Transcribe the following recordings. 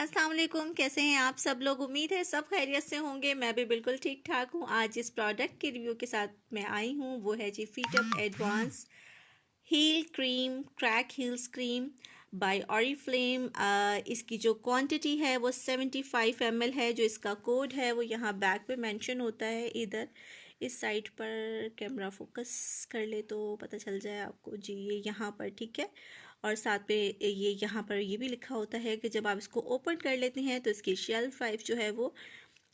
अस्सलाम वालेकुम। कैसे हैं आप सब लोग? उम्मीद है सब खैरियत से होंगे। मैं भी बिल्कुल ठीक ठाक हूँ। आज जिस प्रोडक्ट के रिव्यू के साथ मैं आई हूँ वो है जी feet up advance heel cream, crack heels cream by Oriflame. इसकी जो क्वांटिटी है वो 75 ml है। जो इसका कोड है वो यहाँ बैक पे मेंशन होता है। इधर इस साइड पर कैमरा फोकस कर ले तो पता चल जाए आपको जी, ये यहाँ पर ठीक है। और साथ में ये यहाँ पर ये भी लिखा होता है कि जब आप इसको ओपन कर लेते हैं तो इसकी शेल्फ लाइफ जो है वो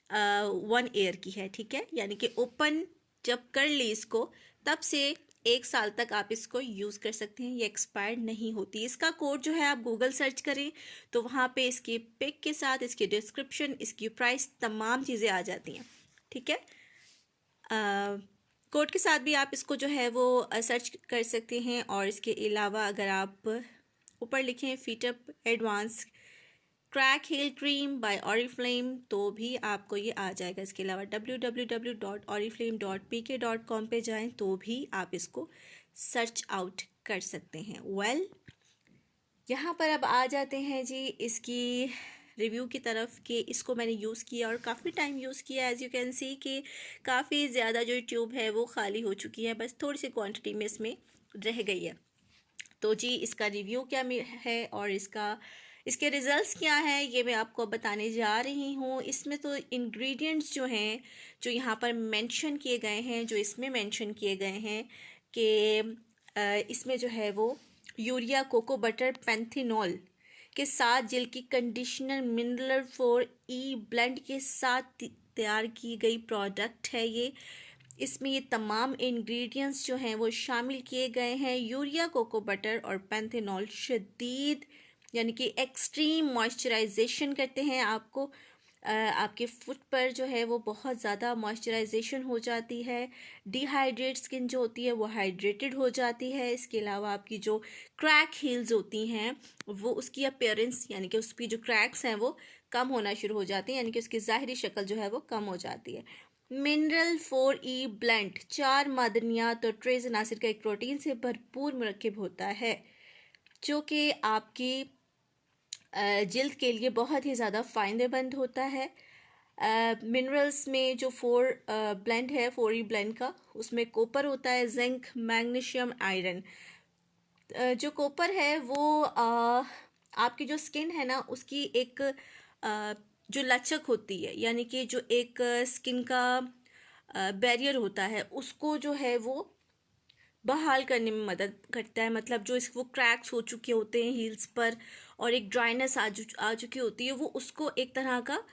1 ईयर की है, ठीक है। यानी कि ओपन जब कर ली इसको तब से 1 साल तक आप इसको यूज़ कर सकते हैं, ये एक्सपायर नहीं होती। इसका कोड जो है आप गूगल सर्च करें तो वहाँ पे इसकी पिक के साथ इसकी डिस्क्रिप्शन, इसकी प्राइस, तमाम चीज़ें आ जाती हैं, ठीक है। कोड के साथ भी आप इसको जो है वो सर्च कर सकते हैं। और इसके अलावा अगर आप ऊपर लिखें feet up advance crack heel cream by Oriflame तो भी आपको ये आ जाएगा। इसके अलावा www.oriflame.pk.com पे जाएं तो भी आप इसको सर्च आउट कर सकते हैं। यहाँ पर अब आ जाते हैं जी इसकी रिव्यू की तरफ कि इसको मैंने यूज़ किया और काफ़ी टाइम यूज़ किया। एज़ यू कैन सी कि काफ़ी ज़्यादा जो ट्यूब है वो खाली हो चुकी है, बस थोड़ी सी क्वांटिटी में इसमें रह गई है। तो जी इसका रिव्यू क्या है और इसके रिज़ल्ट्स क्या हैं ये मैं आपको बताने जा रही हूँ। इसमें तो इंग्रेडिएंट्स जो हैं जो यहाँ पर मेंशन किए गए हैं, जो इसमें मेंशन किए गए हैं कि इसमें जो है वो यूरिया, कोको बटर, पैंथेनॉल के साथ जेल की कंडीशनर मिनरल 4E ब्लेंड के साथ तैयार की गई प्रोडक्ट है ये। इसमें ये तमाम इंग्रेडिएंट्स जो हैं वो शामिल किए गए हैं। यूरिया, कोको बटर और पैंथेनॉल शदीद यानी कि एक्सट्रीम मॉइस्चराइजेशन करते हैं आपको। आपके फुट पर जो है वो बहुत ज़्यादा मॉइस्चराइजेशन हो जाती है। डिहाइड्रेट स्किन जो होती है वो हाइड्रेटेड हो जाती है। इसके अलावा आपकी जो क्रैक हील्स होती हैं वो उसकी अपीयरेंस यानी कि उसकी जो क्रैक्स हैं वो कम होना शुरू हो जाती हैं, यानी कि उसकी ज़ाहिरी शक्ल जो है वो कम हो जाती है। मिनरल 4E ब्लेंड 4 मादनियात और ट्रेस अनासिर का एक प्रोटीन से भरपूर मरकब होता है जो कि आपकी जिल्द के लिए बहुत ही ज़्यादा फ़ायदेमंद होता है। मिनरल्स में जो 4E ब्लेंड का उसमें कॉपर होता है, जिंक, मैग्नीशियम, आयरन। जो कॉपर है वो आपकी जो स्किन है ना उसकी एक जो लचक होती है, यानी कि जो एक स्किन का बैरियर होता है उसको जो है वो बहाल करने में मदद करता है। मतलब जो वो क्रैक्स हो चुके होते हैं हील्स पर और एक ड्राइनेस आ चुकी होती है वो उसको एक तरह का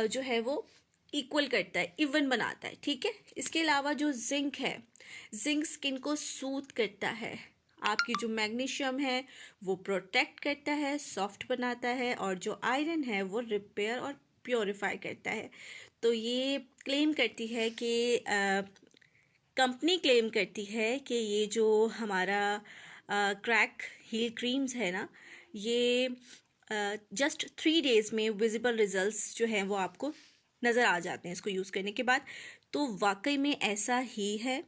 जो है वो इक्वल करता है, इवन बनाता है, ठीक है। इसके अलावा जो जिंक है, जिंक स्किन को सूथ करता है। आपकी जो मैग्नीशियम है वो प्रोटेक्ट करता है, सॉफ्ट बनाता है। और जो आयरन है वो रिपेयर और प्योरीफाई करता है। तो ये क्लेम करती है कि कंपनी क्लेम करती है कि ये जो हमारा क्रैक हील क्रीम्स है ना ये जस्ट 3 डेज़ में विजिबल रिजल्ट्स जो हैं वो आपको नज़र आ जाते हैं इसको यूज़ करने के बाद। तो वाकई में ऐसा ही है,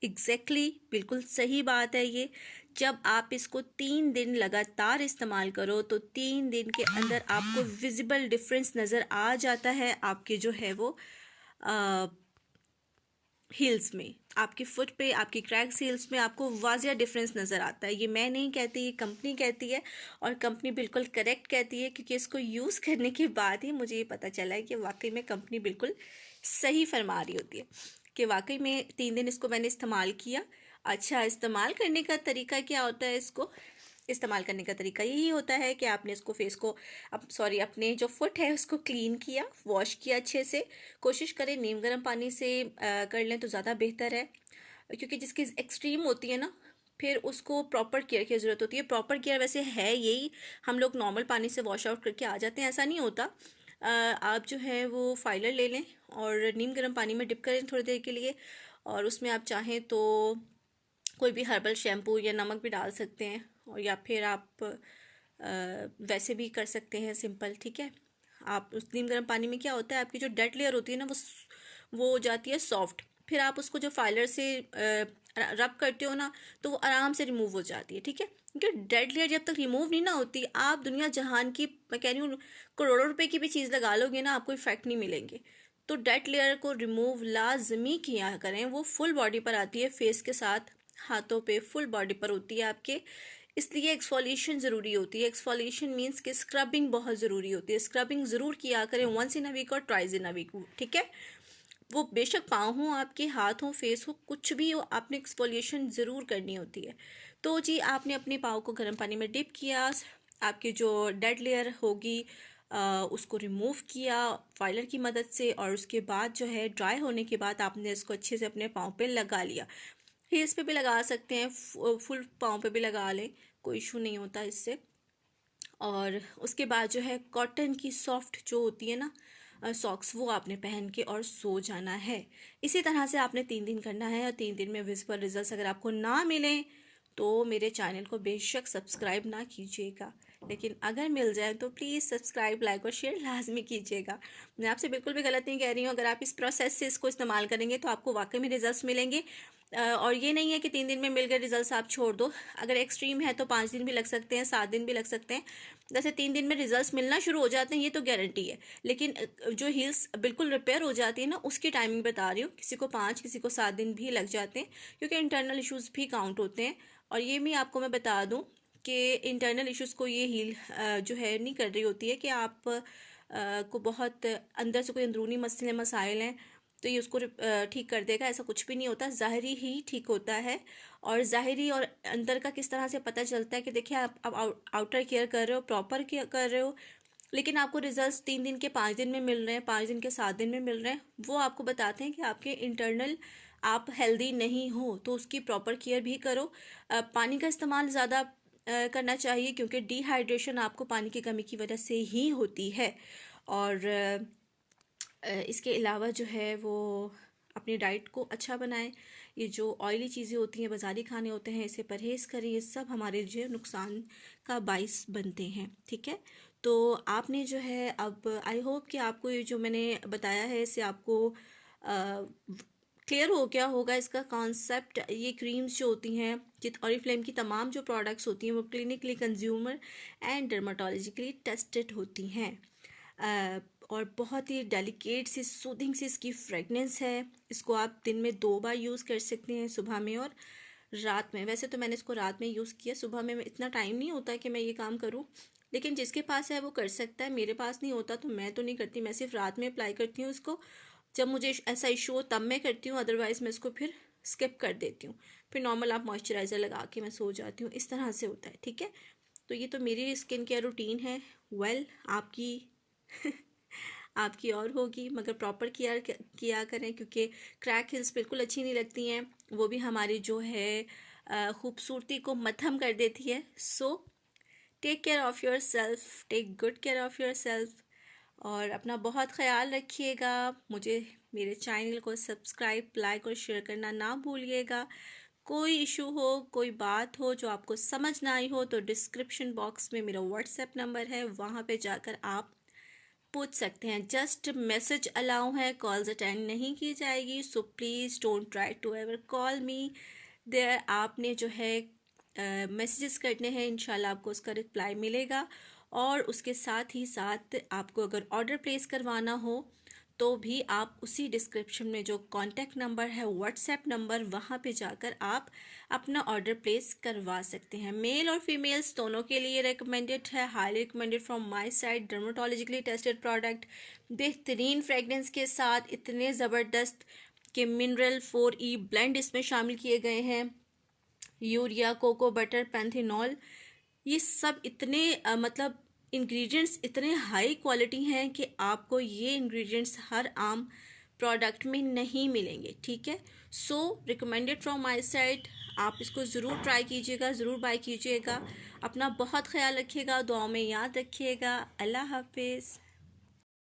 एग्जैक्टली बिल्कुल सही बात है ये। जब आप इसको 3 दिन लगातार इस्तेमाल करो तो 3 दिन के अंदर आपको विजिबल डिफरेंस नज़र आ जाता है। आपके जो है वो हील्स में, आपकी फुट पे, आपकी क्रैक्स हील्स में आपको वाज़िया डिफरेंस नज़र आता है। ये मैं नहीं कहती, ये कंपनी कहती है और कंपनी बिल्कुल करेक्ट कहती है, क्योंकि इसको यूज़ करने के बाद ही मुझे ये पता चला है कि वाकई में कंपनी बिल्कुल सही फरमा रही होती है कि वाकई में 3 दिन इसको मैंने इस्तेमाल किया। अच्छा, इस्तेमाल करने का तरीका क्या होता है? इसको इस्तेमाल करने का तरीका यही होता है कि आपने इसको फेस को अपने जो फुट है उसको क्लीन किया, वॉश किया अच्छे से। कोशिश करें नीम गर्म पानी से कर लें तो ज़्यादा बेहतर है, क्योंकि जिसकी एक्सट्रीम होती है ना फिर उसको प्रॉपर केयर की ज़रूरत होती है। प्रॉपर केयर वैसे है यही, हम लोग नॉर्मल पानी से वॉश आउट करके आ जाते हैं, ऐसा नहीं होता। आप जो है वो फाइलर ले लें और नीम गर्म पानी में डिप करें थोड़ी देर के लिए, और उसमें आप चाहें तो कोई भी हर्बल शैम्पू या नमक भी डाल सकते हैं, और या फिर आप वैसे भी कर सकते हैं सिंपल, ठीक है। आप उस नीम गर्म पानी में क्या होता है, आपकी जो डेड लेयर होती है ना वो हो जाती है सॉफ्ट। फिर आप उसको जो फाइलर से रब करते हो ना, तो वो आराम से रिमूव हो जाती है, ठीक है। क्योंकि डेड लेयर जब तक रिमूव नहीं ना होती, आप दुनिया जहान की, मैं कह रही हूँ करोड़ों रुपए की भी चीज़ लगा लोगे ना, आपको इफेक्ट नहीं मिलेंगे। तो डेड लेयर को रिमूव लाजमी किया करें। वो फुल बॉडी पर आती है, फेस के साथ, हाथों पे, फुल बॉडी पर होती है आपके। इसलिए एक्सफोलिएशन ज़रूरी होती है। एक्सफोलिएशन मीन्स कि स्क्रबिंग बहुत ज़रूरी होती है। स्क्रबिंग ज़रूर किया करें, वंस इन अ वीक और ट्वाइस इन अ वीक, ठीक है। वो बेशक पाँव हो, आपके हाथ हो, फेस हो, कुछ भी हो, आपने एक्सफोलिएशन ज़रूर करनी होती है। तो जी आपने अपने पाँव को गर्म पानी में डिप किया, आपकी जो डेड लेयर होगी उसको रिमूव किया फाइलर की मदद से, और उसके बाद जो है ड्राई होने के बाद आपने इसको अच्छे से अपने पाँव पे लगा लिया। हील्स पे भी लगा सकते हैं, फुल पाँव पे भी लगा लें, कोई इशू नहीं होता इससे। और उसके बाद जो है कॉटन की सॉफ्ट जो होती है ना सॉक्स, वो आपने पहन के और सो जाना है। इसी तरह से आपने 3 दिन करना है, और 3 दिन में विजिबल रिजल्ट्स अगर आपको ना मिले तो मेरे चैनल को बेशक सब्सक्राइब ना कीजिएगा, लेकिन अगर मिल जाए तो प्लीज़ सब्सक्राइब, लाइक और शेयर लाजमी कीजिएगा। मैं आपसे बिल्कुल भी गलत नहीं कह रही हूँ। अगर आप इस प्रोसेस से इसको इस्तेमाल करेंगे तो आपको वाकई में रिजल्ट्स मिलेंगे। और ये नहीं है कि 3 दिन में मिल गए रिजल्ट्स आप छोड़ दो। अगर एक्सट्रीम है तो 5 दिन भी लग सकते हैं, 7 दिन भी लग सकते हैं। जैसे 3 दिन में रिजल्ट्स मिलना शुरू हो जाते हैं, ये तो गारंटी है। लेकिन जो हील्स बिल्कुल रिपेयर हो जाती है ना, उसकी टाइमिंग बता रही हूँ। किसी को 5, किसी को 7 दिन भी लग जाते हैं, क्योंकि इंटरनल इश्यूज़ भी काउंट होते हैं। और ये भी आपको मैं बता दूँ कि इंटरनल इश्यूज़ को ये हील जो है नहीं कर रही होती है कि आप को बहुत अंदर से कोई अंदरूनी मसले मसाइल हैं तो ये उसको ठीक कर देगा, ऐसा कुछ भी नहीं होता। ज़ाहिरी ही ठीक होता है। और ज़ाहिरी और अंदर का किस तरह से पता चलता है कि देखिए आप आउटर केयर कर रहे हो, प्रॉपर केयर कर रहे हो, लेकिन आपको रिजल्ट्स 3 दिन के 5 दिन में मिल रहे हैं, 5 दिन के 7 दिन में मिल रहे हैं, वो आपको बताते हैं कि आपके इंटरनल आप हेल्दी नहीं हो। तो उसकी प्रॉपर केयर भी करो। पानी का इस्तेमाल ज़्यादा करना चाहिए, क्योंकि डिहाइड्रेशन आपको पानी की कमी की वजह से ही होती है। और इसके अलावा जो है वो अपनी डाइट को अच्छा बनाएं। ये जो ऑयली चीज़ें होती हैं, बाज़ारी खाने होते हैं, इससे परहेज़ करें। ये सब हमारे जो नुकसान का बाइस बनते हैं, ठीक है। तो आपने जो है, अब आई होप कि आपको ये जो मैंने बताया है इससे आपको क्लियर हो गया होगा इसका कॉन्सेप्ट। ये क्रीम्स जो होती हैं, जित ऑरिफ्लेम की तमाम जो प्रोडक्ट्स होती हैं, वो clinically, consumer and dermatologically tested होती हैं। और बहुत ही डेलिकेट सी, सूदिंग सी इसकी फ्रेगनेंस है। इसको आप दिन में 2 बार यूज़ कर सकते हैं, सुबह में और रात में। वैसे तो मैंने इसको रात में यूज़ किया, सुबह में इतना टाइम नहीं होता कि मैं ये काम करूँ, लेकिन जिसके पास है वो कर सकता है। मेरे पास नहीं होता तो मैं तो नहीं करती, मैं सिर्फ रात में अप्लाई करती हूँ इसको। जब मुझे ऐसा इशू हो तब मैं करती हूँ, अदरवाइज़ मैं इसको फिर स्किप कर देती हूँ। फिर नॉर्मल आप मॉइस्चराइज़र लगा के मैं सो जाती हूँ। इस तरह से होता है, ठीक है। तो ये तो मेरी स्किन केयर रूटीन है। आपकी आपकी और होगी, मगर प्रॉपर केयर किया करें, क्योंकि क्रैक हिल्स बिल्कुल अच्छी नहीं लगती हैं। वो भी हमारी जो है खूबसूरती को मद्धम कर देती है। So take care of yourself, take good care of yourself, और अपना बहुत ख्याल रखिएगा। मुझे, मेरे चैनल को सब्सक्राइब, लाइक और शेयर करना ना भूलिएगा। कोई इशू हो, कोई बात हो जो आपको समझ ना आई हो, तो डिस्क्रिप्शन बॉक्स में मेरा व्हाट्सएप नंबर है, वहाँ पे जाकर आप पूछ सकते हैं। जस्ट मैसेज अलाउ है, कॉल्स अटेंड नहीं की जाएगी। So please don't try to ever call me there. आपने जो है मैसेजेस करने हैं, इंशाल्लाह आपको उसका रिप्लाई मिलेगा। और उसके साथ ही साथ आपको अगर ऑर्डर प्लेस करवाना हो तो भी आप उसी डिस्क्रिप्शन में जो कॉन्टैक्ट नंबर है, व्हाट्सएप नंबर, वहाँ पे जाकर आप अपना ऑर्डर प्लेस करवा सकते हैं। मेल और फीमेल्स दोनों के लिए रिकमेंडेड है, highly recommended from my side. Dermatologically tested product, बेहतरीन फ्रेगनेंस के साथ, इतने ज़बरदस्त कि मिनरल 4E ब्लेंड इसमें शामिल किए गए हैं, यूरिया, कोको बटर, पैंथेनॉल, ये सब इतने मतलब इंग्रेडिएंट्स इतने हाई क्वालिटी हैं कि आपको ये इंग्रेडिएंट्स हर आम प्रोडक्ट में नहीं मिलेंगे, ठीक है। सो रिकमेंडेड फ्रॉम माय साइड। आप इसको ज़रूर ट्राई कीजिएगा, ज़रूर बाय कीजिएगा। अपना बहुत ख्याल रखिएगा, दुआओं में याद रखिएगा। अल्लाह हाफिज़।